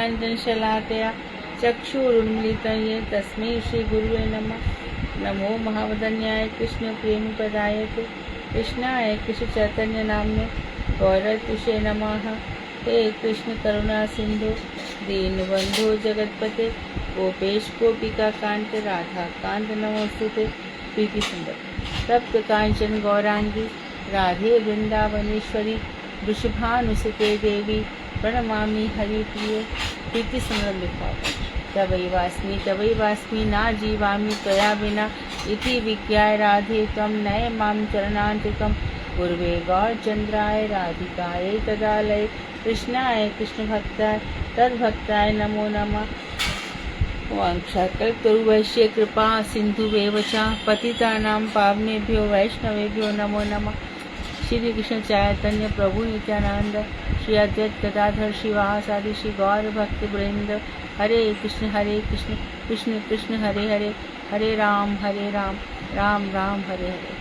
ज्ञानाञ्जनशलाकया चक्षुरुन्मीलितं येन तस्मै श्रीगुरुवे नमः। नमो महावदन्याय कृष्णप्रेमप्रदायते कृष्णाय कृष्णचैतन्य नाम्ने गौरतुषे नमः। हे कृष्ण करुणा सिंधु दीनबंधो जगतपते गोपेश गोपिका कांत राधा कांत नमोस्तुते। प्रीति सुंदर तप्त कांचन गौरांगी राधे वृंदावनेश्वरी वृषभानुसुते देवी प्रणमामि हरिप्रिये। प्रीति सुंदर लिखा तवै वास्मि ना जीवामि त्वया विना इति विज्ञाय राधे त्वं नय मां चरणान्तिकं पूर्वे गौरचंद्राय राधिकायै तदालये कृष्णाय कृष्णभक्ताय तद्भक्ताय नमो नमः। वाञ्छाकल्पतरुभ्यश्च कृपा सिन्धुभ्येव च पतितानां पावनेभ्यो वैष्णवेभ्यो नमो नमः। श्री कृष्ण चैतन्य प्रभु नित्यानंद श्री अद्वैत गदाधर शिवासादि श्री गौर भक्त वृंद हरे कृष्ण कृष्ण कृष्ण हरे हरे हरे राम राम राम हरे हरे।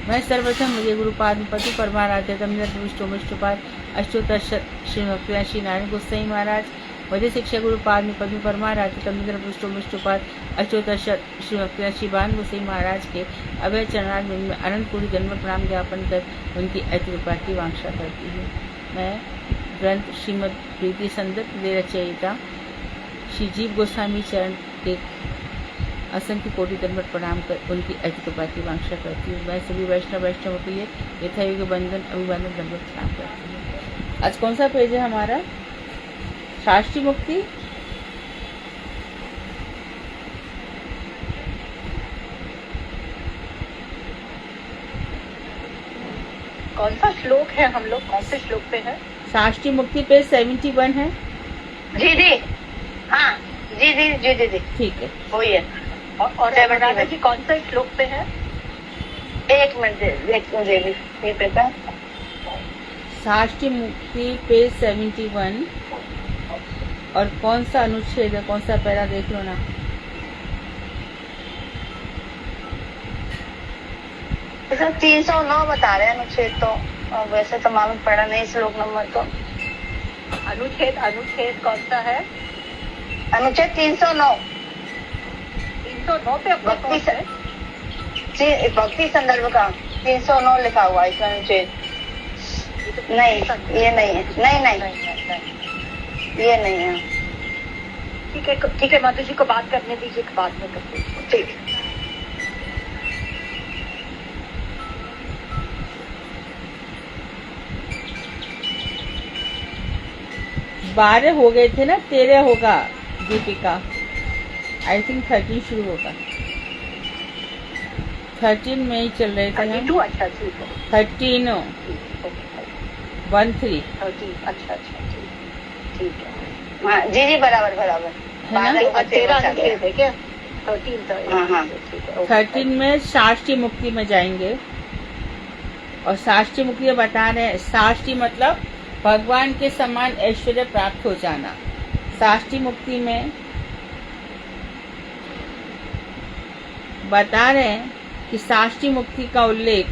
मैं सर्वप्रथम मुझे गुरुपाद पति परमाराध्य तमिष्टोपाद अष्टोत्तर श्री भक्तिनाथ श्री नारायण गोसाई महाराज मध्य शिक्षा गुरुपाद में पद्म परमाराध्य तमिष्टोपाद अष्टोत्तर श्री भक्तिनाथ श्री बान गोसाई महाराज के अभय चरणार्थ में अनंत कोटि जन्म प्रणाम ज्ञापन कर उनकी अति कृपा की वांछा करती हूँ। मैं ग्रंथ श्रीमद् प्रीति संदत रचयिता श्री जीव गोस्वामी चरण के असंख्य कोटि दंडवत प्रणाम कर उनकी अति कृपा की वांछा करती हूँ। मैं सभी वैष्णव के लिए यथायुग बंधन अभिवंदन दंडवत प्रणाम करती हूँ। आज कौन सा पेज है हमारा? शास्त्री मुक्ति। कौन सा श्लोक है? हम लोग कौन से श्लोक पे हैं? शास्त्री मुक्ति पेज 71 है। जी हाँ जी ठीक है वही है। और राधा जी कौन सा श्लोक पे है? एक मिनट ये पे था शास्त्री मुक्ति पेज 71 और कौन सा अनुच्छेद है, कौन सा पैरा देख लो ना। सर 309 बता रहे हैं अनुच्छेद तो वैसे तो मालूम पड़ा नहीं श्लोक नंबर तो। अनुच्छेद कौन सा है? अनुच्छेद 309 पे भक्ति संदर्भ का 309 लिखा हुआ है इसमें अनुच्छेद। नहीं ये नहीं है, नहीं ये नहीं है। ठीक है माता जी को बात करने दीजिए, बाद में करते हैं। ठीक है। 12 हो गए थे ना, 13 होगा दीपिका। आई थिंक 13 शुरू होगा। 13 में ही चल रहे थे हम। 13 13 अच्छा ठीक है। हाँ जी बराबर है ना। 13 में शास्त्री मुक्ति में जाएंगे और शास्त्री मुक्ति बता रहे हैं। शास्त्री मतलब भगवान के समान ऐश्वर्य प्राप्त हो जाना। शास्त्री मुक्ति में बता रहे हैं कि शास्त्री मुक्ति का उल्लेख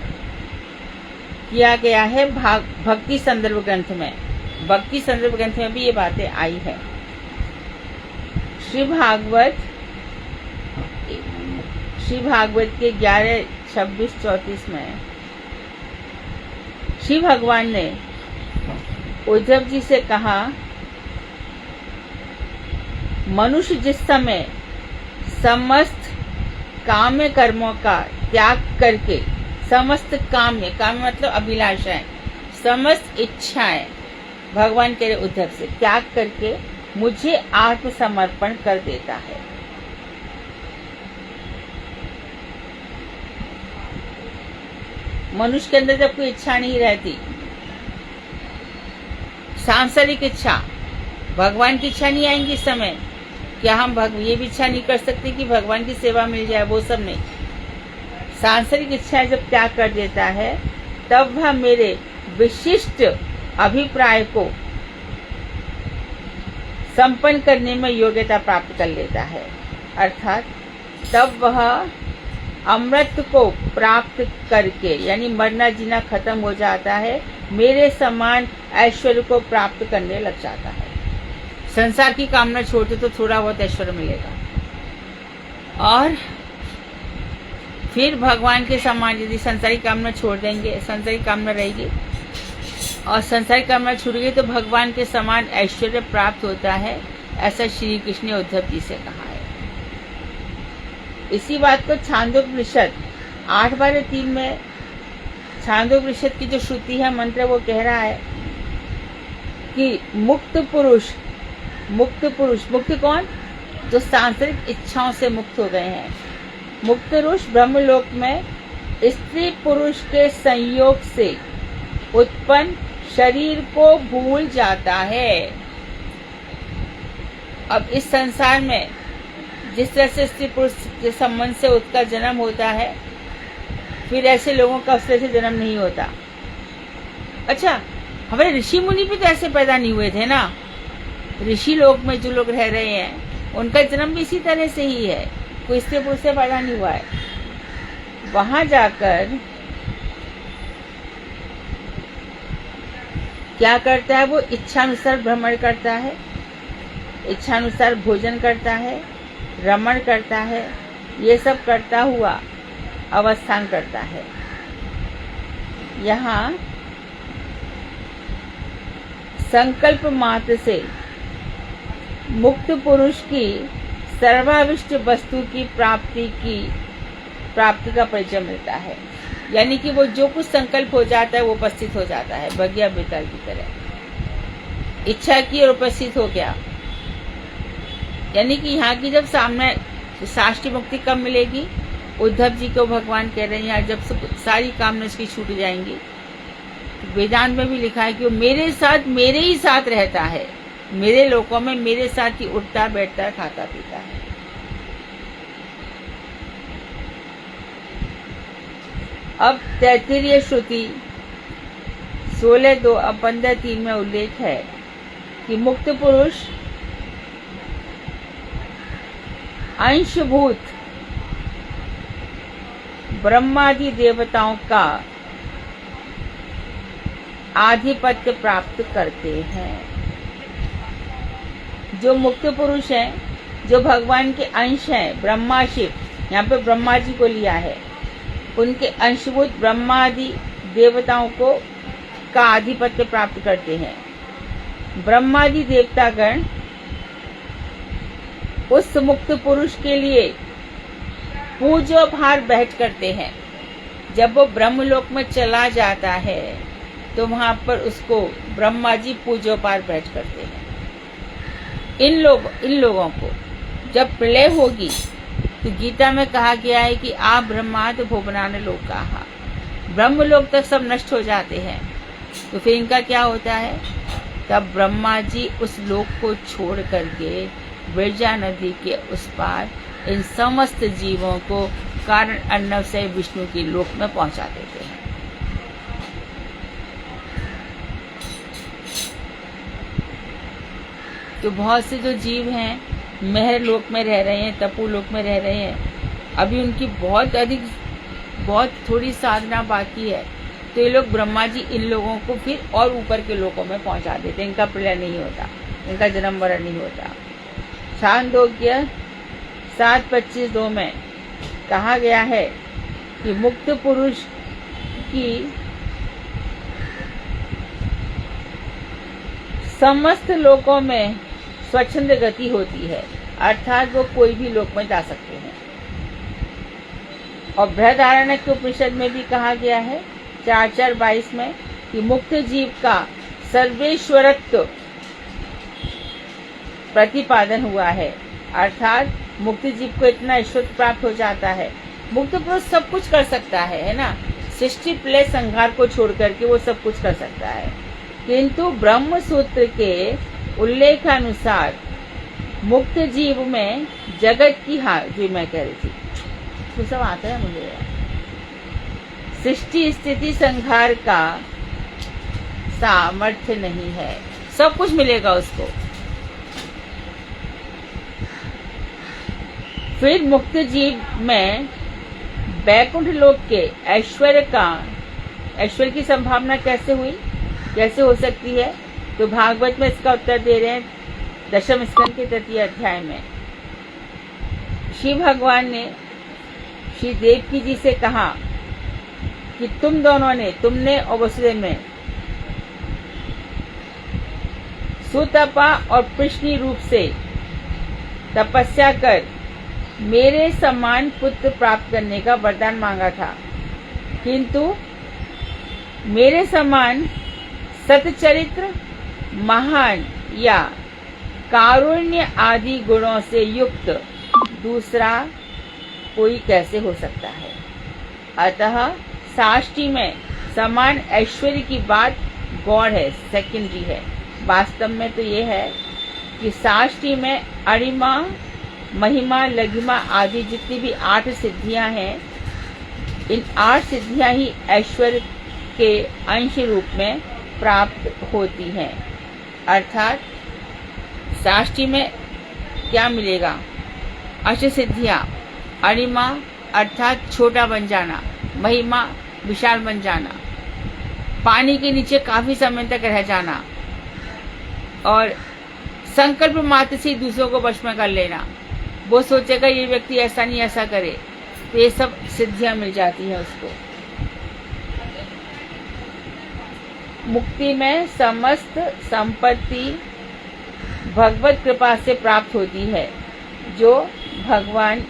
किया गया है भक्ति संदर्भ ग्रंथ में। भक्ति संदर्भ ग्रंथ में भी ये बातें आई है। श्री भागवत के 11:26-34 में श्री भगवान ने उद्धव जी से कहा, मनुष्य जिस समय समस्त काम्य कर्मों का त्याग करके, समस्त काम्य मतलब अभिलाषाएं, समस्त इच्छाएं, भगवान कह रहे उद्धव से, त्याग करके मुझे आत्मसमर्पण कर देता है। मनुष्य के अंदर जब कोई इच्छा नहीं रहती, सांसारिक इच्छा, भगवान की इच्छा नहीं आएंगी इस समय। क्या हम ये भी इच्छा नहीं कर सकते कि भगवान की सेवा मिल जाए? वो सब नहीं। सांसारिक इच्छाएं जब त्याग कर देता है तब वह मेरे विशिष्ट अभिप्राय को संपन्न करने में योग्यता प्राप्त कर लेता है। अर्थात तब वह अमृत को प्राप्त करके, यानी मरना जीना खत्म हो जाता है, मेरे समान ऐश्वर्य को प्राप्त करने लग जाता है। संसार की कामना छोड़ते तो थोड़ा बहुत ऐश्वर्य मिलेगा। और फिर भगवान के समान यदि संसारी कामना छोड़ देंगे, संसारी कामना रहेगी और संसारी कामना छूट गई तो भगवान के समान ऐश्वर्य प्राप्त होता है, ऐसा श्री कृष्ण ने उद्धव जी से कहा है। इसी बात को छांदोपनिषद 8:3 में छांदोपनिषद की जो श्रुति है, मंत्र, वो कह रहा है कि मुक्त पुरुष, मुक्त कौन? जो सांसारिक इच्छाओं से मुक्त हो गए हैं। मुक्त पुरुष ब्रह्मलोक में स्त्री पुरुष के संयोग से उत्पन्न शरीर को भूल जाता है। अब इस संसार में जिस तरह से स्त्री पुरुष के संबंध से उसका जन्म होता है, फिर ऐसे लोगों का उस तरह से जन्म नहीं होता। अच्छा, हमारे ऋषि मुनि भी तो ऐसे पैदा नहीं हुए थे ना। ऋषि लोक में जो लोग रह रहे हैं उनका जन्म भी इसी तरह से ही है, कोई स्त्री पुरुष से पैदा नहीं हुआ है। वहां जाकर क्या करता है? वो इच्छानुसार भ्रमण करता है, इच्छानुसार भोजन करता है, रमण करता है, ये सब करता हुआ अवस्थान करता है। यहाँ संकल्प मात्र से मुक्त पुरुष की सर्वाविष्ट वस्तु की प्राप्ति का परिचय मिलता है। यानी कि वो जो कुछ संकल्प हो जाता है वो उपस्थित हो जाता है, बगिया बेताल की तरह। इच्छा की और उपस्थित हो गया। यानी कि यहाँ की जब सामने साष्टी मुक्ति कब मिलेगी? उद्धव जी को भगवान कह रहे हैं यहाँ जब सारी कामना इसकी छूट जाएंगी। वेदांत में भी लिखा है कि वो मेरे ही साथ रहता है, मेरे लोकों में मेरे साथ ही उठता बैठता खाता पीता है। अब तैत्तिरीय श्रुति 16:2 अब 15:3 में उल्लेख है कि मुक्त पुरुष अंशभूत ब्रह्मादि देवताओं का आधिपत्य प्राप्त करते हैं। जो मुक्त पुरुष हैं, जो भगवान के अंश हैं, ब्रह्मा शिव, यहाँ पे ब्रह्मा जी को लिया है, उनके अंशभूत ब्रह्मादि देवताओं को का आधिपत्य प्राप्त करते हैं। ब्रह्मादि देवतागण उस मुक्त पुरुष के लिए पूजोभार भेंट करते हैं। जब वो ब्रह्मलोक में चला जाता है तो वहां पर उसको ब्रह्मा जी पूजोभार भेंट करते हैं। इन लोगों को जब प्रलय होगी तो गीता में कहा गया है कि आप ब्रह्माद भुवनान लोकाः, ब्रह्मलोक तक सब नष्ट हो जाते हैं। तो फिर इनका क्या होता है? तब ब्रह्मा जी उस लोक को छोड़ करके विरजा नदी के उस पार इन समस्त जीवों को कारण अर्णव से विष्णु के लोक में पहुंचा देते हैं। तो बहुत से जो जीव हैं महर लोक में रह रहे हैं, तपु लोक में रह रहे हैं, अभी उनकी बहुत थोड़ी साधना बाकी है, तो ये लोग ब्रह्मा जी इन लोगों को फिर और ऊपर के लोकों में पहुंचा देते हैं। इनका प्रलय नहीं होता, इनका जन्म मरण नहीं होता। छांदोग्य 7:25-2 में कहा गया है कि मुक्त पुरुष की समस्त लोकों में स्वच्छंद गति होती है, अर्थात वो कोई भी लोक में जा सकते हैं। और बृहदारण्यक उपनिषद में भी कहा गया है 4:4-22 में कि मुक्त जीव का सर्वेश्वरत्व प्रतिपादन हुआ है, अर्थात मुक्त जीव को इतना ऐश्वर्य प्राप्त हो जाता है। मुक्त पुरुष सब कुछ कर सकता है ना, सृष्टि प्रलय संहार को छोड़ करके वो सब कुछ कर सकता है। किंतु ब्रह्म सूत्र के उल्लेखानुसार मुक्त जीव में जगत की जो मैं कह रही थी तो सब आता है मुझे, सृष्टि स्थिति संहार का सामर्थ्य नहीं है। सब कुछ मिलेगा उसको। फिर मुक्त जीव में वैकुंठ लोक के ऐश्वर्य की संभावना कैसे हो सकती है? तो भागवत में इसका उत्तर दे रहे हैं दशम स्कंद के तृतीय अध्याय में शिव भगवान ने श्री देवकी जी से कहा कि तुमने और वसुदेव में सुतपा और कृष्णी रूप से तपस्या कर मेरे समान पुत्र प्राप्त करने का वरदान मांगा था, किंतु मेरे समान सतचरित्र, महान या कारुण्य आदि गुणों से युक्त दूसरा कोई कैसे हो सकता है। अतः साष्टी में समान ऐश्वर्य की बात गौड़ है, सेकेंडरी है। वास्तव में तो ये है कि साष्टी में अणिमा, महिमा, लघिमा आदि जितनी भी 8 सिद्धियां हैं, इन 8 सिद्धियां ही ऐश्वर्य के अंश रूप में प्राप्त होती हैं। अर्थात साष्टी में क्या मिलेगा? अष्ट सिद्धियां, अणिमा अर्थात छोटा बन जाना, महिमा विशाल बन जाना, पानी के नीचे काफी समय तक रह जाना, और संकल्प मात्र से दूसरों को वश में कर लेना। वो सोचेगा ये व्यक्ति ऐसा नहीं ऐसा करे, तो ये सब सिद्धियां मिल जाती हैं उसको। मुक्ति में समस्त संपत्ति भगवत कृपा से प्राप्त होती है, जो भगवान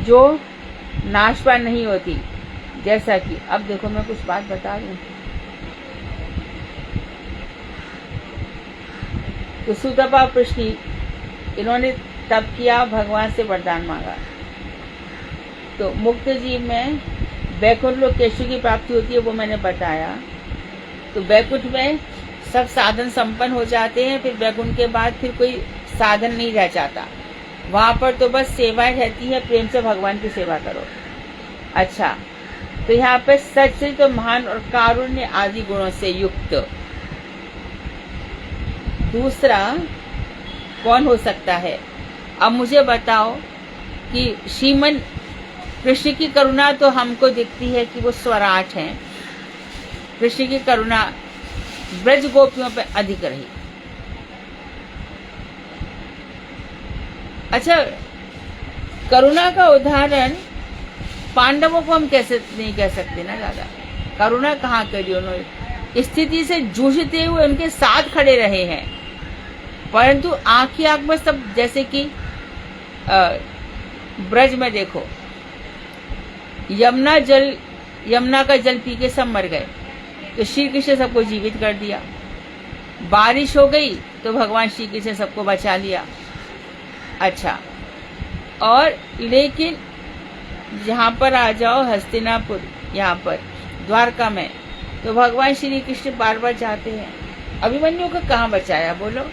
जो नाशवान नहीं होती। जैसा कि अब देखो मैं कुछ बात बता दूं। तो सुतपा प्रश्नी इन्होंने तप किया, भगवान से वरदान मांगा। तो मुक्त जीव में वैकुंठ लोक केशव की प्राप्ति होती है, वो मैंने बताया। तो वैकुंठ में सब साधन संपन्न हो जाते हैं, फिर वैकुंठ के बाद फिर कोई साधन नहीं रह जाता। वहां पर तो बस सेवाएं रहती है, प्रेम से भगवान की सेवा करो। अच्छा, तो यहाँ पे सच तो महान और कारुण्य आदि गुणों से युक्त दूसरा कौन हो सकता है? अब मुझे बताओ कि श्रीमन कृष्ण की करुणा तो हमको दिखती है कि वो स्वराट हैं। कृष्ण की करुणा ब्रज गोपियों पे अधिक रही। अच्छा, करुणा का उदाहरण पांडवों को हम कैसे नहीं कह सकते ना दादा। करुणा कहाँ करी उन्होंने? स्थिति से जूझते हुए उनके साथ खड़े रहे हैं, परंतु आंख ही आंख में सब, जैसे कि ब्रज में देखो, यमुना का जल पी के सब मर गए, तो श्री कृष्ण सबको जीवित कर दिया। बारिश हो गई तो भगवान श्री कृष्ण सबको बचा लिया। अच्छा, और लेकिन जहाँ पर आ जाओ हस्तिनापुर, यहाँ पर द्वारका में, तो भगवान श्री कृष्ण बार बार जाते हैं। अभिमन्यु को कहाँ बचाया बोलो?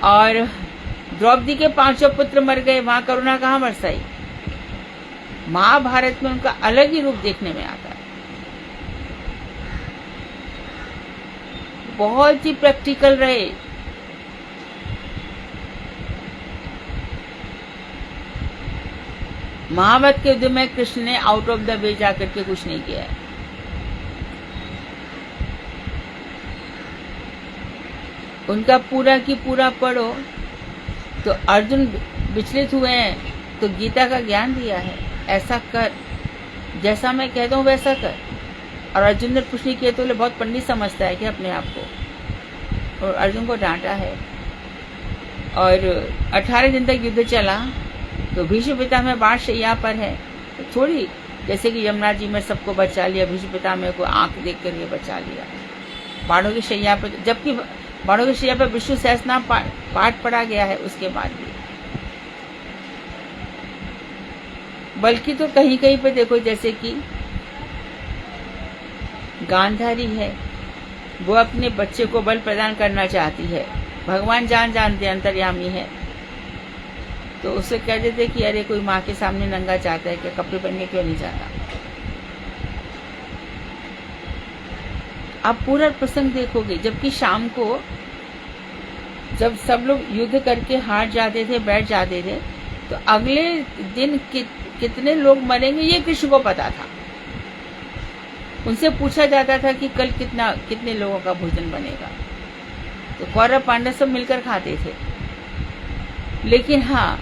और द्रौपदी के 5 पुत्र मर गए, वहां करुणा कहाँ बरसाई? महाभारत में उनका अलग ही रूप देखने में आता है। बहुत ही प्रैक्टिकल रहे। महाभारत के युद्ध में कृष्ण ने आउट ऑफ द वे जाकर के कुछ नहीं किया है। उनका पूरा की पूरा पढ़ो तो अर्जुन विचलित हुए हैं तो गीता का ज्ञान दिया है, ऐसा कर, जैसा मैं कहता हूँ वैसा कर। और अर्जुन ने कुछ नहीं किया तो बोले बहुत पंडित समझता है कि अपने आप को, और अर्जुन को डांटा है। और 18 दिन तक युद्ध चला तो भीष्म पितामह बाण शैया पर है, तो थोड़ी जैसे कि यमुना जी में सबको बचा लिया, भीष्म पितामह को आंख देख कर ये बचा लिया बाणों की शैया पर, जबकि बाणों की शैया पर विष्णु सहस्रनाम पाठ पढ़ा गया है उसके बाद भी। बल्कि तो कहीं कहीं पे देखो, जैसे कि गांधारी है, वो अपने बच्चे को बल प्रदान करना चाहती है, भगवान जानते अंतर्यामी है, तो उससे कह देते कि अरे कोई माँ के सामने नंगा चाहता है, क्या कपड़े पहनने क्यों नहीं जाता? आप पूरा प्रसंग देखोगे। जबकि शाम को जब सब लोग युद्ध करके हार जाते थे, बैठ जाते थे, तो अगले दिन कितने लोग मरेंगे ये कृष्ण को पता था। उनसे पूछा जाता था कि कल कितने लोगों का भोजन बनेगा, तो कौरव पांडव सब मिलकर खाते थे। लेकिन हाँ,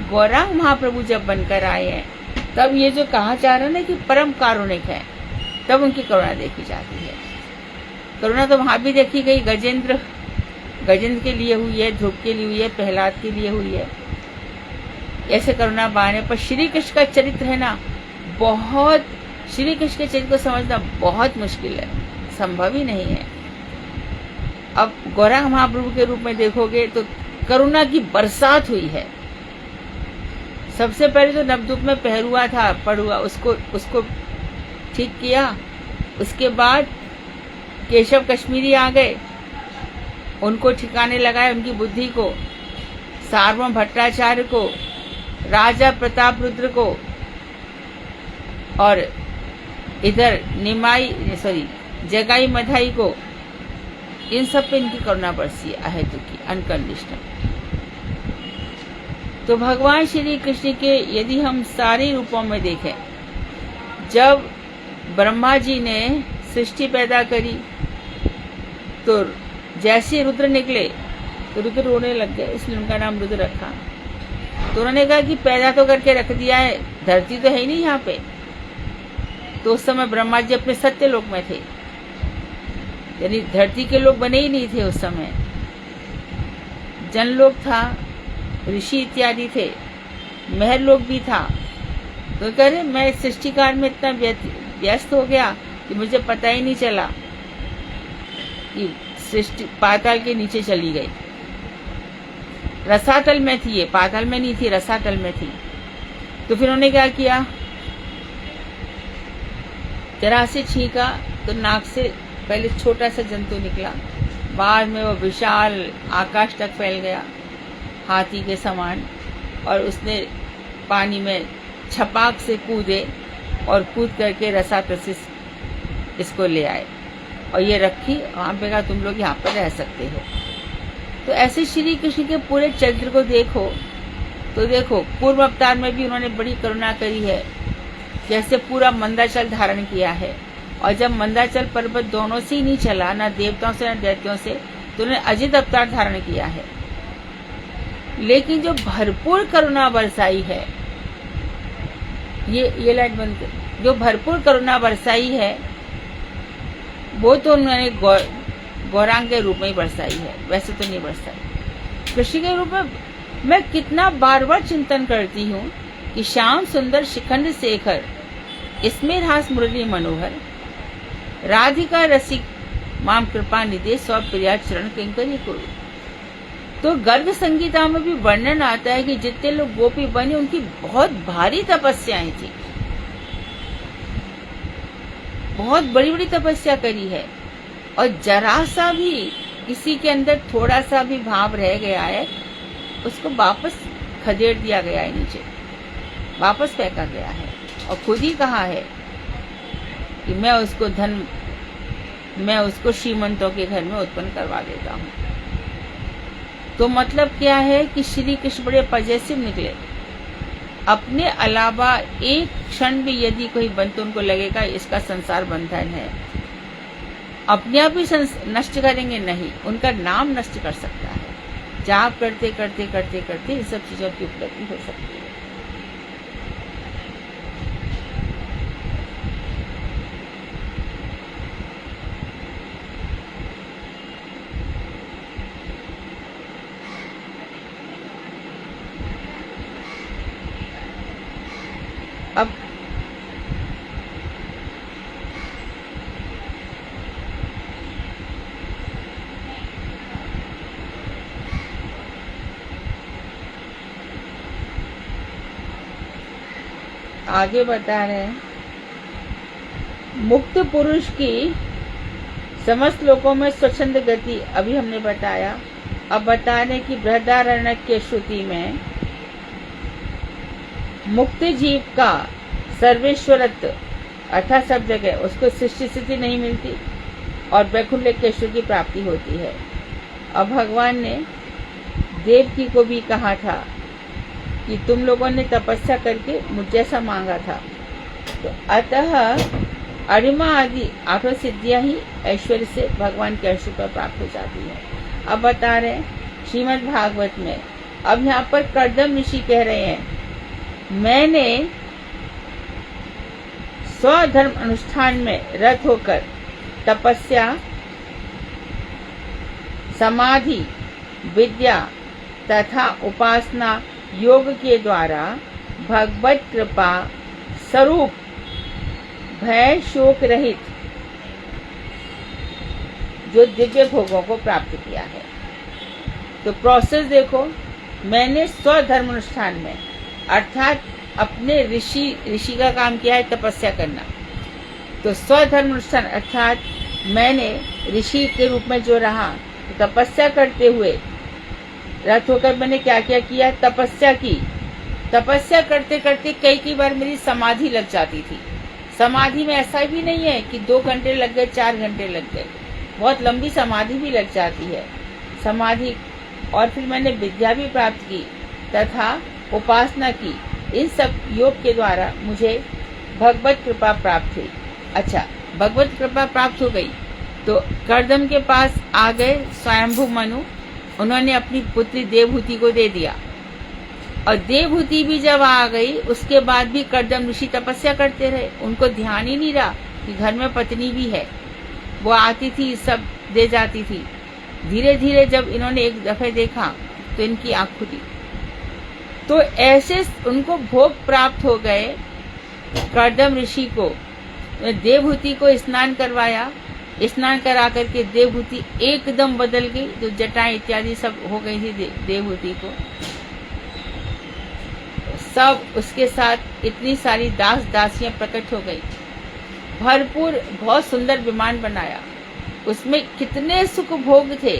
गौरांग महाप्रभु जब बनकर आए हैं, तब ये जो कहा जा रहा है ना कि परम कारुणिक है, तब उनकी करुणा देखी जाती है। करुणा तो वहां भी देखी गई, गजेंद्र के लिए हुई है, ध्रुव के लिए हुई है, प्रहलाद के लिए हुई है, ऐसे करुणा बाण है। पर श्री कृष्ण का चरित्र है ना, बहुत, श्री कृष्ण के चरित्र को समझना बहुत मुश्किल है, संभव ही नहीं है। अब गौरांग महाप्रभु के रूप में देखोगे तो करुणा की बरसात हुई है। सबसे पहले तो नवद्वीप में पहरुआ था, पड़ुआ, उसको ठीक किया। उसके बाद केशव कश्मीरी आ गए, उनको ठिकाने लगाए, उनकी बुद्धि को, सार्वभौम भट्टाचार्य को, राजा प्रताप रुद्र को, और इधर जगाई मधाई को, इन सब पे इनकी करुणा बरसी अहेतु की, अनकंडीशनल। तो भगवान श्री कृष्ण के यदि हम सारे रूपों में देखें, जब ब्रह्मा जी ने सृष्टि पैदा करी तो जैसे रुद्र निकले तो रुद्र रोने लग गए, इसलिए उनका नाम रुद्र रखा। तो उन्होंने कहा कि पैदा तो करके रख दिया है, धरती तो है ही नहीं यहाँ पे। तो उस समय ब्रह्मा जी अपने सत्य लोक में थे, यानी धरती के लोग बने ही नहीं थे उस समय, जनलोक था, ऋषि इत्यादि थे, महल लोक भी था। तो कह रहे मैं सृष्टि कार्य में इतना व्यस्त हो गया कि मुझे पता ही नहीं चला कि सृष्टि पाताल के नीचे चली गई। रसातल में थी ये, पाताल में नहीं थी, रसातल में थी। तो फिर उन्होंने क्या किया, जरा से छींका तो नाक से पहले छोटा सा जंतु निकला, बाद में वो विशाल आकाश तक फैल गया हाथी के समान, और उसने पानी में छपाक से कूदे और कूद करके रसातल से इसको ले आए और ये रखी वहां पे, कहा तुम लोग यहाँ पर रह सकते हो। तो ऐसे श्री कृष्ण के पूरे चरित्र को देखो तो देखो, पूर्व अवतार में भी उन्होंने बड़ी करुणा करी है, जैसे पूरा मंदाचल धारण किया है। और जब मंदाचल पर्वत दोनों से ही नहीं चला, ना देवताओं से ना दैत्यों से, तो उन्होंने अजित अवतार धारण किया है। लेकिन जो भरपूर करुणा बरसाई है, ये लाइट बंद कर, जो भरपूर करुणा बरसाई है वो तो उन्होंने गौरांग के रूप में ही बरसाई है, वैसे तो नहीं बरसाई। कृष्ण के रूप में मैं कितना बार बार चिंतन करती हूँ कि श्याम सुंदर शिखंड शेखर, इसमें रास मुरली मनोहर, राधिका रसिक माम कृपा निधे स्व प्रिया चरण किंकरी कुरु। तो गर्ग संगीता में भी वर्णन आता है कि जितने लोग गोपी बने उनकी बहुत भारी तपस्याएं थी, बहुत बड़ी बड़ी तपस्या करी है, और जरा सा भी किसी के अंदर थोड़ा सा भी भाव रह गया है, उसको वापस खदेड़ दिया गया है, नीचे वापस फेंका गया है। और खुद ही कहा है कि मैं उसको श्रीमंतों के घर में उत्पन्न करवा देता हूँ। तो मतलब क्या है कि श्री कृष्ण बड़े पॉजिटिव निकले। अपने अलावा एक क्षण भी यदि कोई बंद तो उनको लगेगा इसका संसार बंधन है, अपने आप ही नष्ट करेंगे नहीं, उनका नाम नष्ट कर सकता है। जाप करते करते करते करते इन सब चीजों की उपलब्धि हो सकती है। अब आगे बता रहे हैं, मुक्त पुरुष की समस्त लोकों में स्वच्छंद गति अभी हमने बताया। अब बता रहे कि बृहदारण्यक के श्रुति में मुक्त जीव का सर्वेश्वरत्व अर्थात सब जगह उसको सृष्टि स्थिति नहीं मिलती और वैकुंठ केशव की प्राप्ति होती है। अब भगवान ने देवकी को भी कहा था कि तुम लोगों ने तपस्या करके मुझ जैसा मांगा था, तो अतः अरिमा आदि 8 सिद्धियां ही ऐश्वर्य से भगवान के अर्श पर प्राप्त हो जाती है। अब बता रहे हैं श्रीमद् भागवत में, अब यहाँ पर कर्दम ऋषि कह रहे हैं, मैंने स्वधर्म अनुष्ठान में रत होकर तपस्या, समाधि, विद्या तथा उपासना योग के द्वारा भगवत कृपा स्वरूप भय शोक रहित जो दिव्य भोगों को प्राप्त किया है। तो प्रोसेस देखो, मैंने स्वधर्म अनुष्ठान में, अर्थात अपने ऋषि का काम किया है तपस्या करना। तो स्वधर्म अनुष्ठान अर्थात मैंने ऋषि के रूप में जो रहा, तो तपस्या करते हुए रत होकर मैंने क्या क्या किया, तपस्या की। तपस्या करते करते कई बार मेरी समाधि लग जाती थी। समाधि में ऐसा भी नहीं है कि 2 घंटे लग गए, 4 घंटे लग गए, बहुत लंबी समाधि भी लग जाती है समाधि। और फिर मैंने विद्या भी प्राप्त की तथा उपासना की। इन सब योग के द्वारा मुझे भगवत कृपा प्राप्त हुई। अच्छा, भगवत कृपा प्राप्त हो गई तो कर्दम के पास आ गए स्वयंभू मनु, उन्होंने अपनी पुत्री देवहूति को दे दिया। और देवहूति भी जब आ गई उसके बाद भी कर्दम ऋषि तपस्या करते रहे। उनको ध्यान ही नहीं रहा कि घर में पत्नी भी है, वो आती थी सब दे जाती थी। धीरे धीरे जब इन्होंने एक दफे देखा तो इनकी आंख खुली। तो ऐसे उनको भोग प्राप्त हो गए। कर्दम ऋषि को देवहूति को स्नान करवाया, स्नान करा करके देवहूति एकदम बदल गई, जो जटाएं इत्यादि सब हो गई थी देवहूति को, सब उसके साथ इतनी सारी दास दासियां प्रकट हो गई। भरपूर बहुत सुंदर विमान बनाया, उसमें कितने सुख भोग थे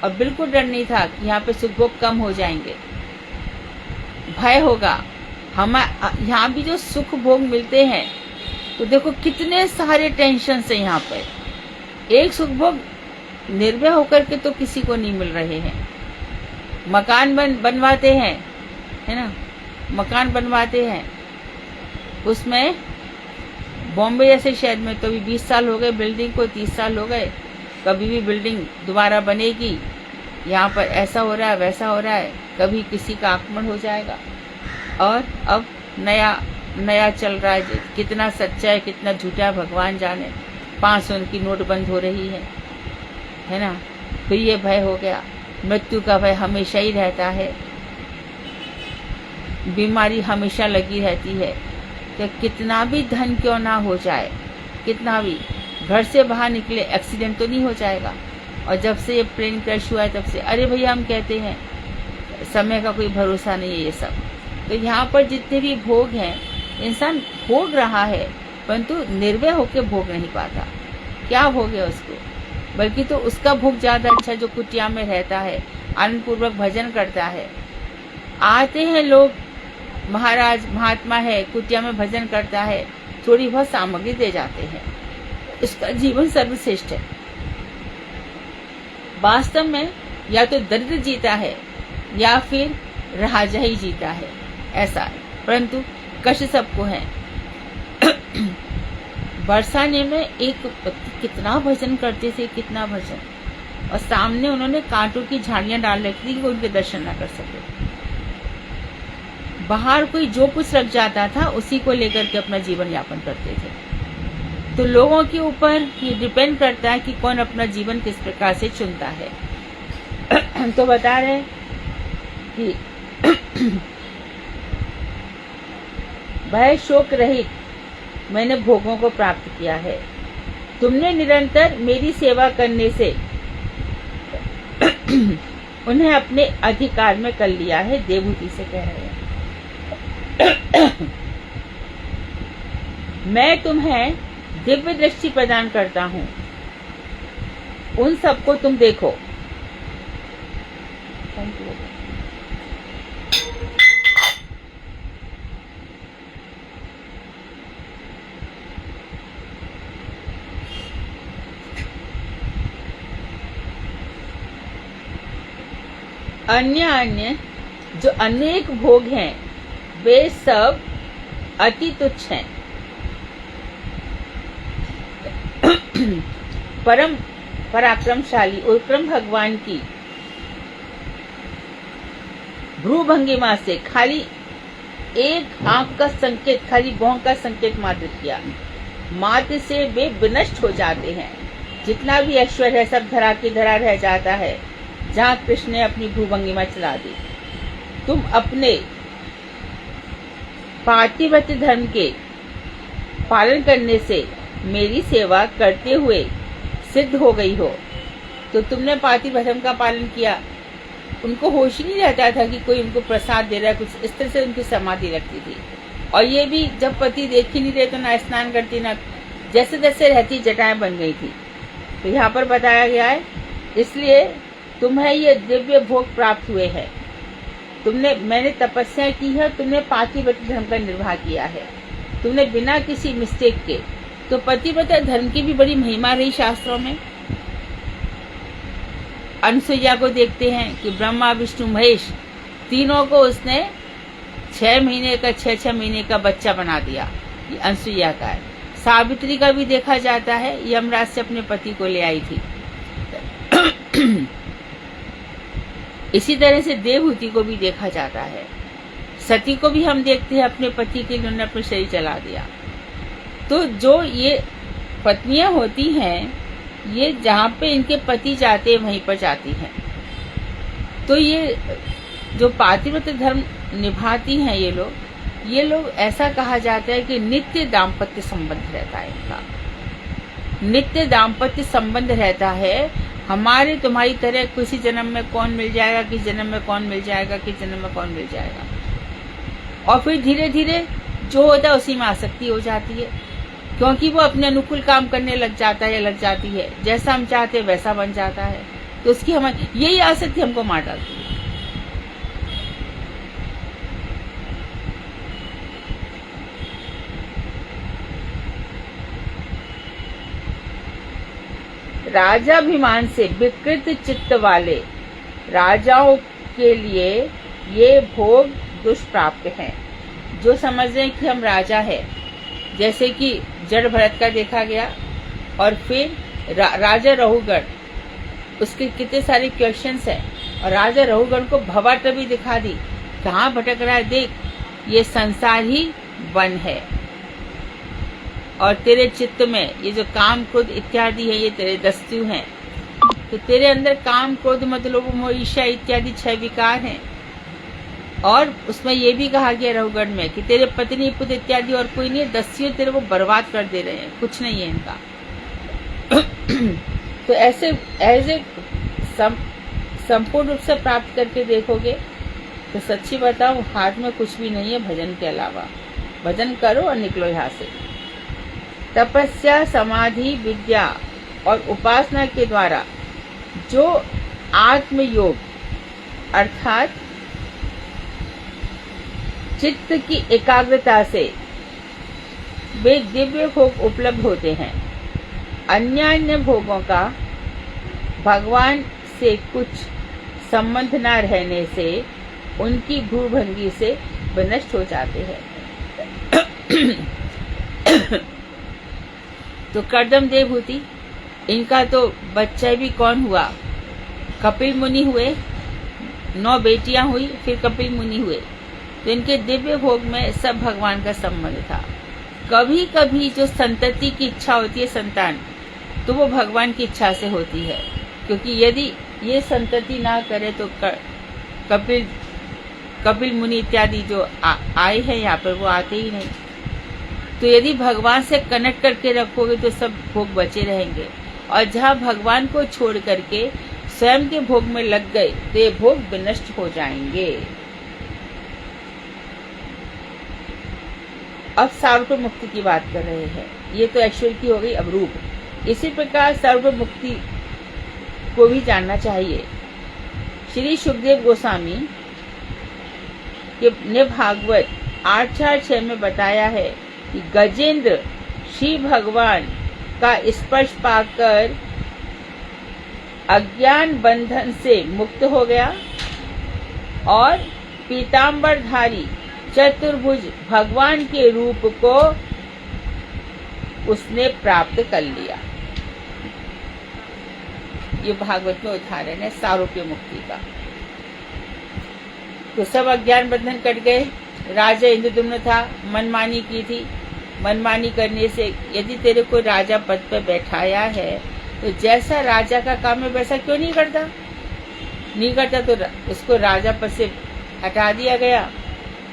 और बिल्कुल डर नहीं था कि यहाँ पे सुख भोग कम हो जाएंगे, भय होगा। हम यहाँ भी जो सुख भोग मिलते हैं तो देखो कितने सारे टेंशन है यहाँ पर। एक सुख भोग निर्भय होकर के तो किसी को नहीं मिल रहे हैं। मकान बनवाते हैं, है ना, मकान बनवाते हैं, उसमें बॉम्बे जैसे शहर में तो अभी 20 साल हो गए बिल्डिंग को, 30 साल हो गए, कभी भी बिल्डिंग दोबारा बनेगी, यहाँ पर ऐसा हो रहा है वैसा हो रहा है, कभी किसी का आक्रमण हो जाएगा। और अब नया चल रहा है, कितना सच्चा है कितना झूठा है भगवान जाने। 500 की नोट बंद हो रही है ना। फिर ये भय हो गया, मृत्यु का भय हमेशा ही रहता है, बीमारी हमेशा लगी रहती है। कि कितना भी धन क्यों ना हो जाए, कितना भी घर से बाहर निकले एक्सीडेंट तो नहीं हो जाएगा। और जब से ये प्लेन क्रैश हुआ है तब से अरे भैया हम कहते हैं समय का कोई भरोसा नहीं है ये सब। तो यहाँ पर जितने भी भोग हैं इंसान भोग रहा है परंतु निर्भय होकर भोग नहीं पाता। क्या भोग है उसको, बल्कि तो उसका भोग ज्यादा अच्छा जो कुटिया में रहता है, आनंद पूर्वक भजन करता है। आते हैं लोग, महाराज महात्मा है कुटिया में भजन करता है, थोड़ी बहुत सामग्री दे जाते हैं, इसका जीवन सर्वश्रेष्ठ है। वास्तव में या तो दरिद्र जीता है या फिर राजा ही जीता है, ऐसा है। परंतु कष्ट सबको है। बरसाने में एक कितना भजन करते थे, कितना भजन, और सामने उन्होंने कांटों की झाड़ियां डाल रखी थी कि उनके दर्शन ना कर सके। बाहर कोई जो कुछ रख जाता था उसी को लेकर के अपना जीवन यापन करते थे। तो लोगों के ऊपर ये डिपेंड करता है कि कौन अपना जीवन किस प्रकार से चुनता है। तो बता रहे कि भय शोक रहित मैंने भोगों को प्राप्त किया है। तुमने निरंतर मेरी सेवा करने से उन्हें अपने अधिकार में कर लिया है, देवहूति से कह रहे हैं। मैं तुम्हें दिव्य दृष्टि प्रदान करता हूँ, उन सबको तुम देखो। अन्य जो अनेक भोग हैं वे सब अति तुच्छ हैं। परम पराक्रमशाली उग्रम भगवान की भ्रू भंगिमा से खाली एक आंख का संकेत, खाली भौं का संकेत मात्र किया, मात्र से वे विनष्ट हो जाते हैं। जितना भी ऐश्वर्य है सब धरा की धरा रह जाता है जहाँ कृष्ण ने अपनी भ्रू भंगिमा चला दी। तुम अपने पातिव्रत्य धर्म के पालन करने से मेरी सेवा करते हुए सिद्ध हो गई हो। तो तुमने पातिव्रत्य धर्म का पालन किया, उनको होश ही नहीं रहता था कि कोई उनको प्रसाद दे रहा है, कुछ इस तरह से उनकी समाधि लगती थी। और ये भी जब पति देख ही नहीं रहे तो ना स्नान करती, ना जैसे जैसे रहती जटाएं बन गई थी। तो यहाँ पर बताया गया है इसलिए तुम्हें ये दिव्य भोग प्राप्त हुए हैं। मैंने तपस्या की है, तुमने पातिव्रत्य धर्म का निर्वाह किया है, तुमने बिना किसी मिस्टेक के। तो पतिव्रता धर्म की भी बड़ी महिमा रही शास्त्रों में। अनसुईया को देखते हैं कि ब्रह्मा विष्णु महेश तीनों को उसने 6 महीने का बच्चा बना दिया। ये अनसुईया का है। सावित्री का भी देखा जाता है, यमराज से अपने पति को ले आई थी। इसी तरह से देवहूति को भी देखा जाता है। सती को भी हम देखते हैं, अपने पति के लिए उन्होंने अपना शरीर चला दिया। तो जो ये पत्नियां होती हैं, ये जहाँ पे इनके पति जाते हैं वहीं पर जाती हैं। तो ये जो पातिव्रत्य धर्म निभाती हैं ये लोग ऐसा कहा जाता है कि नित्य दाम्पत्य संबंध रहता है इनका, नित्य दाम्पत्य संबंध रहता है। हमारे तुम्हारी तरह किसी जन्म में कौन मिल जाएगा, किस जन्म में कौन मिल जाएगा, किस जन्म में कौन मिल जाएगा। और फिर धीरे धीरे जो होता है उसी में आसक्ति हो जाती है, क्योंकि वो अपने अनुकूल काम करने लग जाता है या लग जाती है, जैसा हम चाहते हैं वैसा बन जाता है। तो उसकी हमारी यही आसक्ति हमको मार डालती है। राजाभिमान से विकृत चित्त वाले राजाओं के लिए ये भोग दुष्प्राप्य हैं। जो समझ रहे हैं कि हम राजा है, जैसे कि जड़ भरत का देखा गया, और फिर राजा रहुगण, उसके कितने सारे क्वेश्चंस हैं, और राजा रहुगण को भवाटवी दिखा दी, कहाँ भटक रहा है देख, ये संसार ही वन है, और तेरे चित्त में ये जो काम क्रोध इत्यादि है ये तेरे दस्यु हैं। तो तेरे अंदर काम क्रोध मद लोभ मोह ईर्ष्या इत्यादि 6 विकार हैं। और उसमें ये भी कहा गया रहुगण में कि तेरे पत्नी पुत्र इत्यादि और कोई नहीं है, दस्यु तेरे को बर्बाद कर दे रहे हैं, कुछ नहीं है इनका। तो ऐसे संपूर्ण रूप से प्राप्त करके देखोगे तो सच्ची बताऊं हाथ में कुछ भी नहीं है भजन के अलावा। भजन करो और निकलो यहाँ से। तपस्या, समाधि, विद्या और उपासना के द्वारा जो आत्मयोग अर्थात चित्त की एकाग्रता से वे दिव्य भोग उपलब्ध होते हैं, अन्य भोगों का भगवान से कुछ संबंध न रहने से उनकी भूभंगी से विनष्ट हो जाते हैं। तो कर्दम देवहूति, इनका तो बच्चा भी कौन हुआ, कपिल मुनि हुए, 9 बेटियां हुई, फिर कपिल मुनि हुए। तो इनके दिव्य भोग में सब भगवान का संबंध था। कभी कभी जो संतति की इच्छा होती है संतान, तो वो भगवान की इच्छा से होती है, क्योंकि यदि ये संतति ना करे तो कपिल मुनि इत्यादि जो आए हैं यहाँ पर वो आते ही नहीं। तो यदि भगवान से कनेक्ट करके रखोगे तो सब भोग बचे रहेंगे, और जहाँ भगवान को छोड़ करके स्वयं के भोग में लग गए तो ये भोग विनष्ट हो जाएंगे। अब सर्व मुक्ति की बात कर रहे हैं। ये तो ऐश्वर्य की हो गई, अब रूप। इसी प्रकार सर्व मुक्ति को भी जानना चाहिए। श्री सुखदेव गोस्वामी ने भागवत 8.4.6 में बताया है कि गजेंद्र श्री भगवान का स्पर्श पाकर अज्ञान बंधन से मुक्त हो गया, और पीतांबरधारी चतुर्भुज भगवान के रूप को उसने प्राप्त कर लिया। ये भागवत में उदाहरण है सारूप्य मुक्ति का। तो सब अज्ञान बंधन कट गए। राजा इंद्रद्युम्न था, मनमानी की थी। मनमानी करने से यदि तेरे को राजा पद पर बैठाया है तो जैसा राजा का काम है वैसा क्यों नहीं करता? नहीं करता तो उसको राजा पद से हटा दिया गया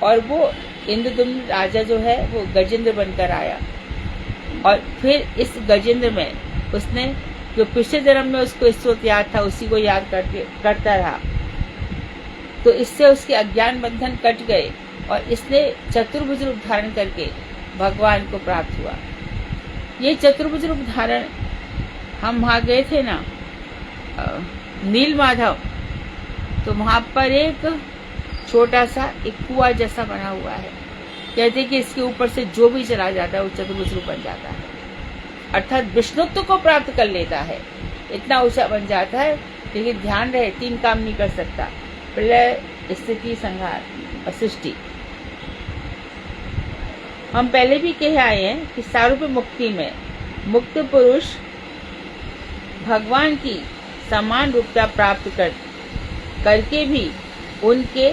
और वो इंद्रद्युम्न राजा जो है वो गजेंद्र बनकर आया। और फिर इस गजेंद्र में उसने जो पिछले जन्म में उसको स्तोत्र याद था उसी को याद करता रहा। तो इससे उसके अज्ञान बंधन कट गए और इसने चतुर्भुज रूप धारण करके भगवान को प्राप्त हुआ। ये चतुर्भुज रूप धारण, हम वहाँ गए थे ना नील माधव, तो वहाँ पर एक छोटा सा एक कुआं जैसा बना हुआ है। कहते कि इसके ऊपर से जो भी चला जाता है वो चतुर्भुज रूप बन जाता है, अर्थात विष्णुत्व को प्राप्त कर लेता है। इतना ऊंचा बन जाता है। लेकिन ध्यान रहे, 3 काम नहीं कर सकता: प्रलय, स्थिति, संहार और सृष्टि। हम पहले भी कह आए हैं कि सारूप्य मुक्ति में मुक्त पुरुष भगवान की समान रूपता प्राप्त करके भी उनके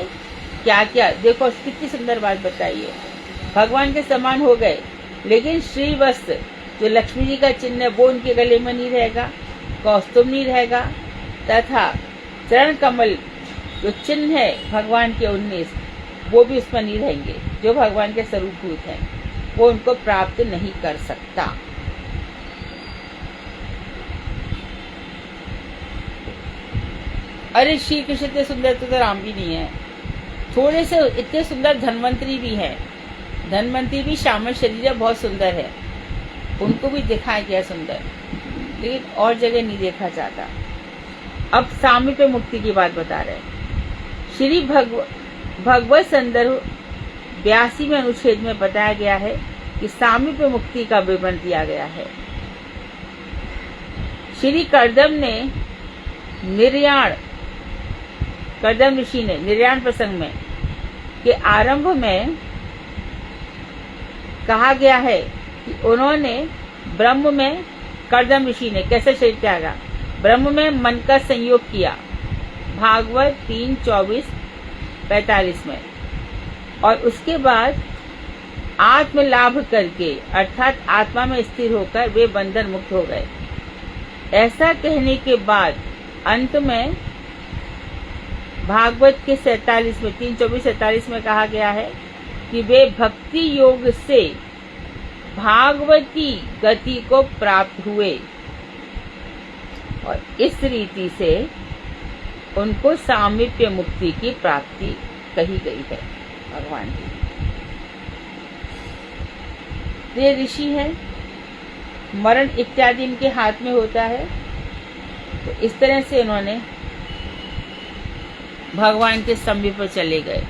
क्या क्या, देखो कितनी सुंदर बात बताइए, भगवान के समान हो गए लेकिन श्री वस्त्र जो लक्ष्मी जी का चिन्ह है वो उनके गले में नहीं रहेगा, कौस्तुभ नहीं रहेगा, तथा चरण कमल जो चिन्ह है भगवान के 19 वो भी उसमें नहीं रहेंगे। जो भगवान के स्वरूपभूत हैं वो उनको प्राप्त नहीं कर सकता। अरे श्री कृष्ण इतने सुंदर तो राम भी नहीं है, थोड़े से इतने सुंदर धन्वंतरी भी है। धन्वंतरी भी श्यामल शरीर है, बहुत सुंदर है, उनको भी दिखाया गया सुंदर, लेकिन और जगह नहीं देखा जाता। अब सामीप्य मुक्ति की बात बता रहे हैं। श्री भगवत संदर्भ 82वें अनुच्छेद में बताया गया है कि सामीप्य मुक्ति का विवरण दिया गया है। श्री कर्दम ऋषि ने निर्याण प्रसंग में के आरंभ में कहा गया है कि उन्होंने ब्रह्म में, कर्दम ऋषि ने कैसे शरीर त्यागा, ब्रह्म में मन का संयोग किया, भागवत 3:24-45 में, और उसके बाद आत्म लाभ करके अर्थात आत्मा में स्थिर होकर वे बंधन मुक्त हो गए। ऐसा कहने के बाद अंत में भागवत के 47 में 3:24-47 में कहा गया है कि वे भक्ति योग से भागवती गति को प्राप्त हुए और इस रीति से उनको सामीप्य मुक्ति की प्राप्ति कही गई है भगवान की। ये ऋषि है, मरण इत्यादि इनके हाथ में होता है, तो इस तरह से इन्होंने भगवान के समीप पर चले गए।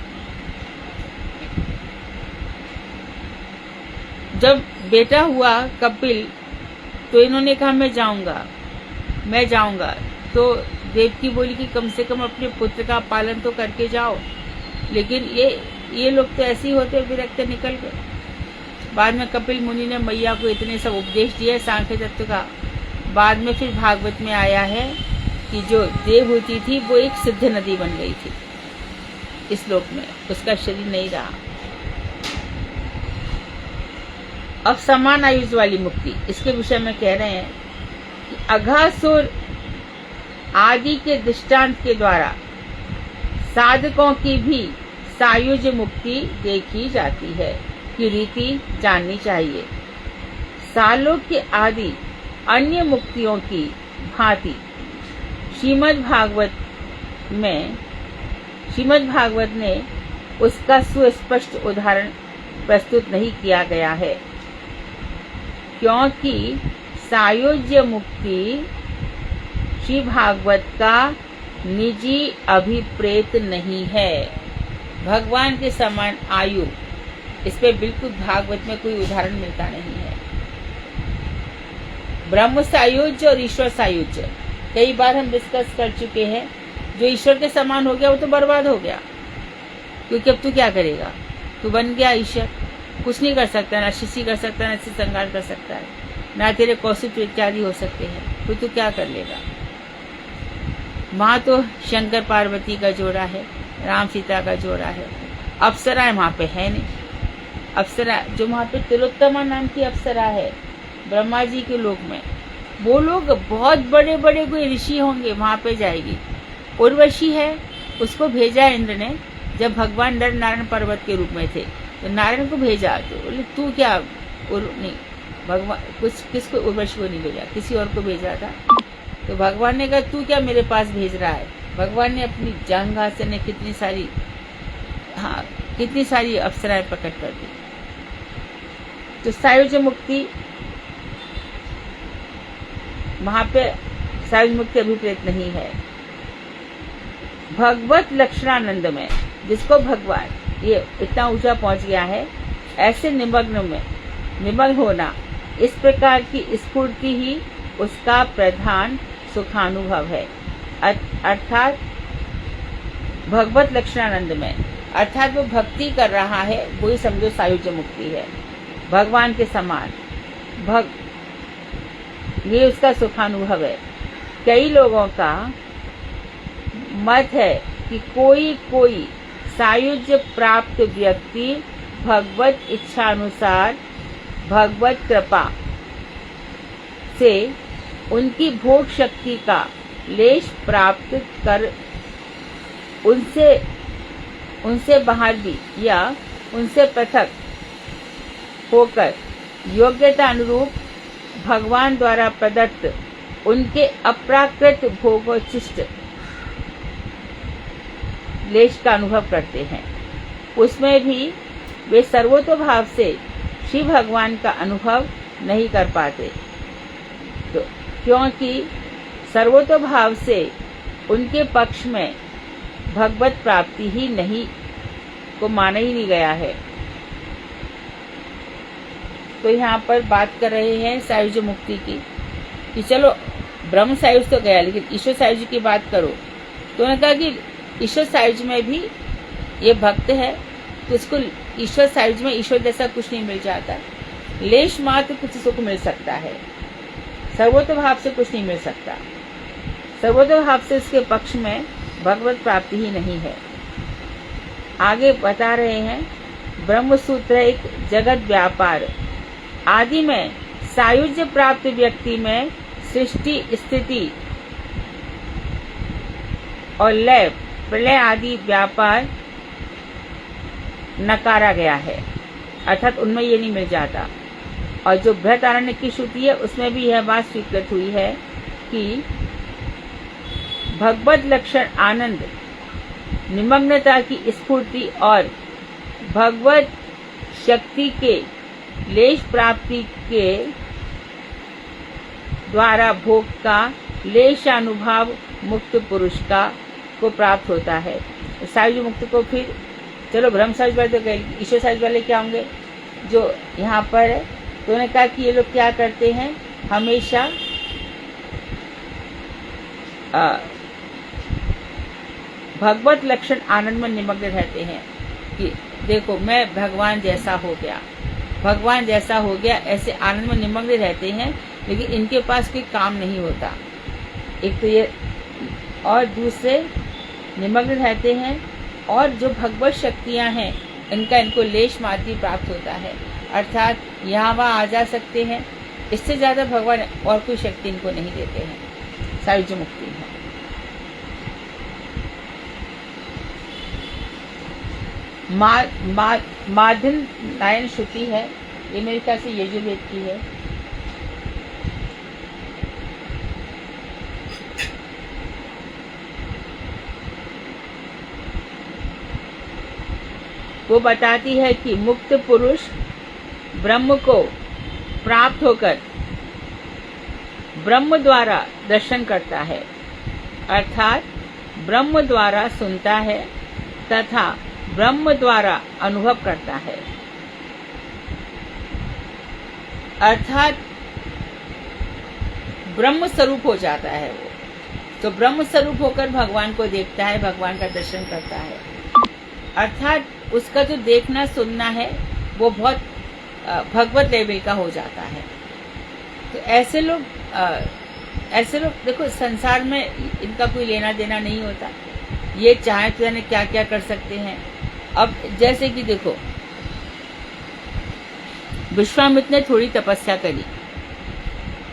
जब बेटा हुआ कपिल तो इन्होंने कहा मैं जाऊंगा। तो देवकी बोली कि कम से कम अपने पुत्र का पालन तो करके जाओ, लेकिन ये लोग तो ऐसे ही होते विरक्त निकल गए। बाद में कपिल मुनि ने मैया को इतने सब उपदेश दिए सांख्य तत्व का। बाद में फिर भागवत में आया है कि जो देवहूति थी वो एक सिद्ध नदी बन गई थी इस लोक में, उसका शरीर नहीं रहा। अब समान आयुष वाली मुक्ति, इसके विषय में कह रहे हैं कि अघासुर आदि के दृष्टांत के द्वारा साधकों की भी सायुज मुक्ति देखी जाती है की रीति जाननी चाहिए। सालों के आदि अन्य मुक्तियों की भांति श्रीमद् भागवत ने उसका सुस्पष्ट उदाहरण प्रस्तुत नहीं किया गया है, क्योंकि सायुज्य मुक्ति श्री भागवत का निजी अभिप्रेत नहीं है। भगवान के समान आयु, इस पे बिल्कुल भागवत में कोई उदाहरण मिलता नहीं है। ब्रह्म सायुज्य और ईश्वर सायुज्य कई बार हम डिस्कस कर चुके हैं। जो ईश्वर के समान हो गया वो तो बर्बाद हो गया, क्योंकि अब तू क्या करेगा, तू बन गया ईश्वर, कुछ नहीं कर सकता, ना सृष्टि कर सकता, ना इससे संहार कर सकता है, ना तेरे कौशिक इत्यादि हो सकते हैं, तो तू क्या कर लेगा। वहाँ तो शंकर पार्वती का जोड़ा है, राम सीता का जोड़ा है। अप्सराएं वहाँ पे है नहीं। अप्सरा जो वहाँ पे तिलोत्तमा नाम की अप्सरा है ब्रह्मा जी के लोक में, वो लोग बहुत बड़े बड़े कोई ऋषि होंगे, वहाँ पे जाएगी। उर्वशी है, उसको भेजा इंद्र ने जब भगवान नर नारायण पर्वत के रूप में थे, तो नारायण को भेजा। तो बोले तू क्या नहीं, भगवान किसको, उर्वशी को नहीं भेजा, किसी और को भेजा था। तो भगवान ने कहा तू क्या मेरे पास भेज रहा है। भगवान ने अपनी जंघा से ने कितनी सारी अप्सराएं प्रकट कर दी। तो सायुज्य मुक्ति, वहां पे सायुज्य मुक्ति अभिप्रेत नहीं है। भगवत लक्षणानंद में, जिसको भगवान ये इतना ऊंचा पहुंच गया है, ऐसे निमग्न होना, इस प्रकार की स्फूर्ति ही उसका प्रधान सुखानुभव है। अर्थात भगवत लक्षणानंद में, अर्थात वो भक्ति कर रहा है, वही समझो सायुज्य मुक्ति है। भगवान के समान ये उसका सुखानुभव है। कई लोगों का मत है कि कोई सायुज्य प्राप्त व्यक्ति भगवत इच्छानुसार भगवत कृपा से उनकी भोग शक्ति का लेश प्राप्त कर उनसे बाहर भी या उनसे पृथक होकर योग्यता अनुरूप भगवान द्वारा प्रदत्त उनके अप्राकृत भोगोचिष्ट लेश का अनुभव करते हैं। उसमें भी वे सर्वतोभाव से श्री भगवान का अनुभव नहीं कर पाते, तो क्योंकि सर्वतोभाव से उनके पक्ष में भगवत प्राप्ति ही नहीं को माना ही नहीं गया है। तो यहाँ पर बात कर रहे हैं सायुज्य मुक्ति की, कि चलो ब्रह्म सायुज तो गया, लेकिन ईश्वर सायुज की बात करो। तो उन्होंने कहा कि ईश्वर सायुज में भी ये भक्त है, तो इसको ईश्वर सायुज में ईश्वर जैसा कुछ नहीं मिल जाता, लेश मात्र कुछ सुख मिल सकता है, सर्वोत्तभाव से कुछ नहीं मिल सकता। सर्वोत्तभाव से इसके पक्ष में भगवत प्राप्ति ही नहीं है। आगे बता रहे हैं, ब्रह्म सूत्र एक जगत व्यापार आदि में सायुज्य प्राप्त व्यक्ति में सृष्टि स्थिति और लय प्रलय आदि व्यापार नकारा गया है, अर्थात उनमें ये नहीं मिल जाता। और जो बृहदारण्य की श्रुति है उसमें भी यह बात स्वीकृत हुई है कि भगवत लक्षण आनंद निमग्नता की स्फूर्ति और भगवत शक्ति के लेश प्राप्ति के द्वारा भोग का लेशानुभाव मुक्त पुरुष का को प्राप्त होता है। सायुज्य मुक्त को फिर चलो ब्रह्म सायुज वाले तो गए, ईश्वर सायुज वाले क्या होंगे जो यहाँ पर है। तो उन्होंने कहा कि ये लोग क्या करते हैं, हमेशा भगवत लक्षण आनंद में निमग्न रहते हैं कि देखो मैं भगवान जैसा हो गया, भगवान जैसा हो गया, ऐसे आनंद में निमग्न रहते हैं, लेकिन इनके पास कोई काम नहीं होता। एक तो ये, और दूसरे निमग्न रहते हैं, और जो भगवत शक्तियां हैं इनका इनको लेश मात्र प्राप्त होता है, अर्थात यहाँ वहाँ आ जा सकते हैं, इससे ज्यादा भगवान और कोई शक्ति इनको नहीं देते हैं। सायुज्य मुक्ति है। माध्यम नारायण श्रुति है, ये मेरे ख्याल से यजुर्वेद की है। वो बताती है कि मुक्त पुरुष ब्रह्म को प्राप्त होकर ब्रह्म द्वारा दर्शन करता है, अर्थात ब्रह्म द्वारा सुनता है तथा ब्रह्म द्वारा अनुभव करता है, अर्थात ब्रह्म स्वरूप हो जाता है वो। तो ब्रह्म स्वरूप होकर भगवान को देखता है, भगवान का दर्शन करता है, अर्थात उसका जो देखना सुनना है वो बहुत भगवत लेवल का हो जाता है। तो ऐसे लोग ऐसे लोग देखो संसार में इनका कोई लेना देना नहीं होता, ये चाहे तो जाने क्या क्या कर सकते हैं। अब जैसे कि देखो विश्वामित्र ने थोड़ी तपस्या करी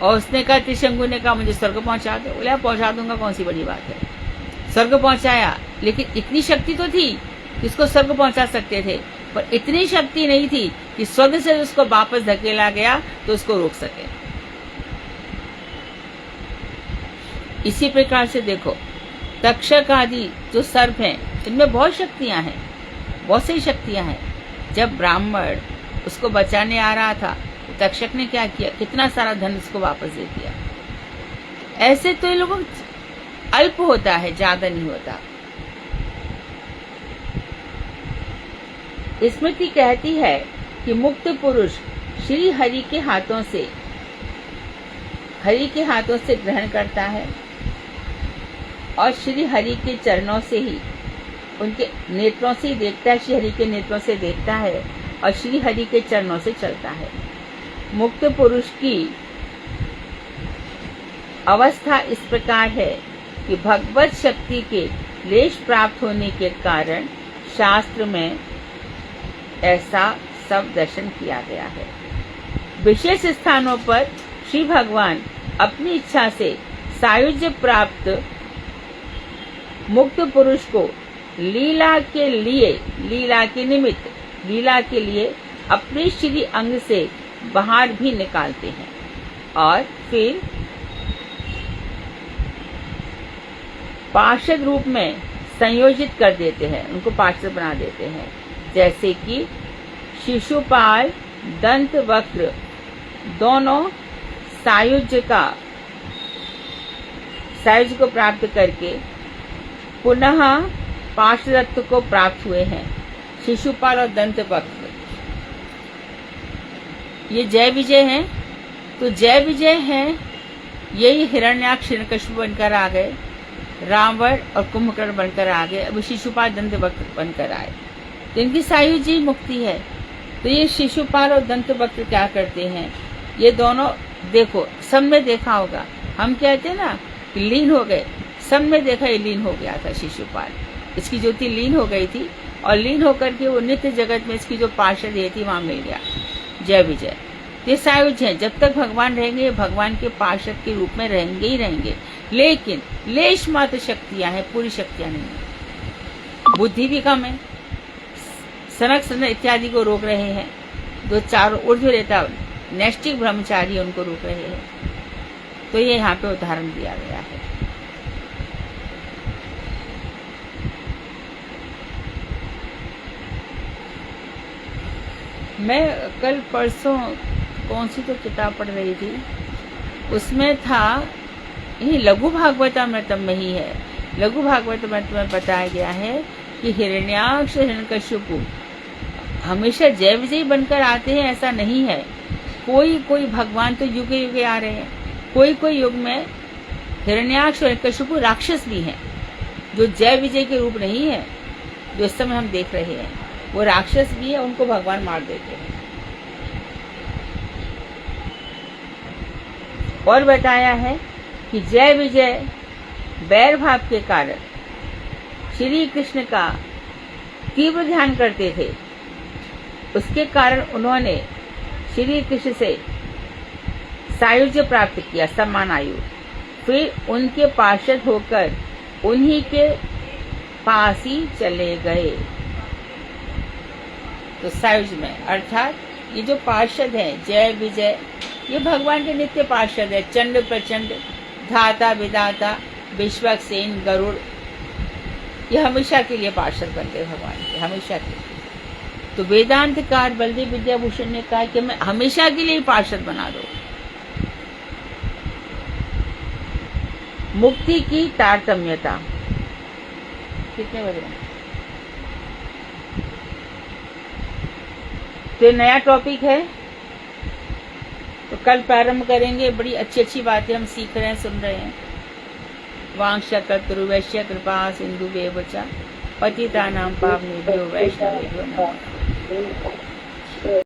और उसने कहा, त्रिशंकु ने कहा मुझे स्वर्ग पहुंचा दो। बोला पहुंचा दूंगा, कौन सी बड़ी बात है। स्वर्ग पहुंचाया, लेकिन इतनी शक्ति तो थी कि उसको स्वर्ग पहुंचा सकते थे, पर इतनी शक्ति नहीं थी कि स्वर्ग से उसको वापस धकेला गया तो उसको रोक सके। इसी प्रकार से देखो तक्षक आदि जो सर्प हैं, इनमें बहुत शक्तियां हैं, बहुत सी शक्तियां हैं। जब ब्राह्मण उसको बचाने आ रहा था तो तक्षक ने क्या किया, कितना सारा धन उसको वापस दे दिया। ऐसे तो ये लोगों अल्प होता है, ज्यादा नहीं होता। स्मृति कहती है कि मुक्त पुरुष श्री हरि के हाथों से ग्रहण करता है और श्री हरि के चरणों से ही, उनके नेत्रों से ही देखता है, श्री हरि के नेत्रों से देखता है और श्री हरि के चरणों से चलता है। मुक्त पुरुष की अवस्था इस प्रकार है कि भगवत शक्ति के लेश प्राप्त होने के कारण शास्त्र में ऐसा सब दर्शन किया गया है। विशेष स्थानों पर श्री भगवान अपनी इच्छा से सायुज्य प्राप्त मुक्त पुरुष को लीला के लिए अपने श्री अंग से बाहर भी निकालते हैं और फिर पार्षद रूप में संयोजित कर देते हैं, उनको पार्षद बना देते हैं। जैसे कि शिशुपाल, दंत वक्र दोनों सायुज्य को प्राप्त करके पुनः पार्षदत्व को प्राप्त हुए हैं। शिशुपाल और दंत वक्र ये जय विजय हैं। तो जय विजय हैं, यही हिरण्याक्ष हिरण्यकशिपु बनकर आ गए, रावण और कुंभकर्ण बनकर आ गए, अब शिशुपाल दंत वक्र बनकर आए। तो इनकी सायुज्य मुक्ति है। तो ये शिशुपाल और दंत वक्र क्या करते हैं, ये दोनों देखो सब में देखा होगा, हम कहते हैं ना कि लीन हो गए, सब में देखा ये लीन हो गया था शिशुपाल, इसकी ज्योति लीन हो गई थी और लीन होकर के वो नित्य जगत में इसकी जो पार्षद ये थी वहां मिल गया। जय विजय ये सायुज है, जब तक भगवान रहेंगे भगवान के पार्षद के रूप में रहेंगे ही रहेंगे, लेकिन लेश मात्र शक्तियां हैं, पूरी शक्तियां नहीं है। बुद्धि भी कम है, सनक सनक इत्यादि को रोक रहे हैं, जो चारों ऊर्ध्वरेता नैष्टिक ब्रह्मचारी उनको रोक रहे हैं। तो ये यहाँ पे उदाहरण दिया गया है। मैं कल परसों कौन सी तो किताब पढ़ रही थी, उसमें था यही लघु भागवतामृतम में ही है, लघु भागवतामृतम में बताया गया है कि हिरण्याक्ष हिरण्यकशिपु हमेशा जय विजयी बनकर आते हैं, ऐसा नहीं है। कोई कोई भगवान तो युगे युगे आ रहे हैं, कोई कोई युग में हिरण्याक्ष और हिरण्यकशिपु राक्षस भी हैं, जो जय विजय के रूप नहीं है, जो इस समय हम देख रहे हैं, वो राक्षस भी है, उनको भगवान मार देते हैं। और बताया है कि जय विजय बैर भाव के कारण श्री कृष्ण का तीव्र ध्यान करते थे, उसके कारण उन्होंने श्री कृष्ण से सायुज्य प्राप्त किया, समान आयु, फिर उनके पार्षद होकर उन्हीं के पास ही चले गए। तो सायुज में अर्थात ये जो पार्षद हैं जय विजय, ये भगवान के नित्य पार्षद है। चंड प्रचंड, धाता विधाता, विश्वक्सेन, गरुड़, ये हमेशा के लिए पार्षद बनते भगवान के, हमेशा के लिए। तो वेदांतकार बलदेव विद्याभूषण ने कहा कि मैं हमेशा के लिए पार्षद बना दो। मुक्ति की तारतम्यता कितने बज रहे हैं? तो नया टॉपिक है, तो कल प्रारंभ करेंगे। बड़ी अच्छी अच्छी बातें हम सीख रहे हैं, सुन रहे हैं। वांशकतरुवैश्य कृपा सिंधु वेवचा पतितानां पावनेभ्यो वैष्णवेभ्यो नमः।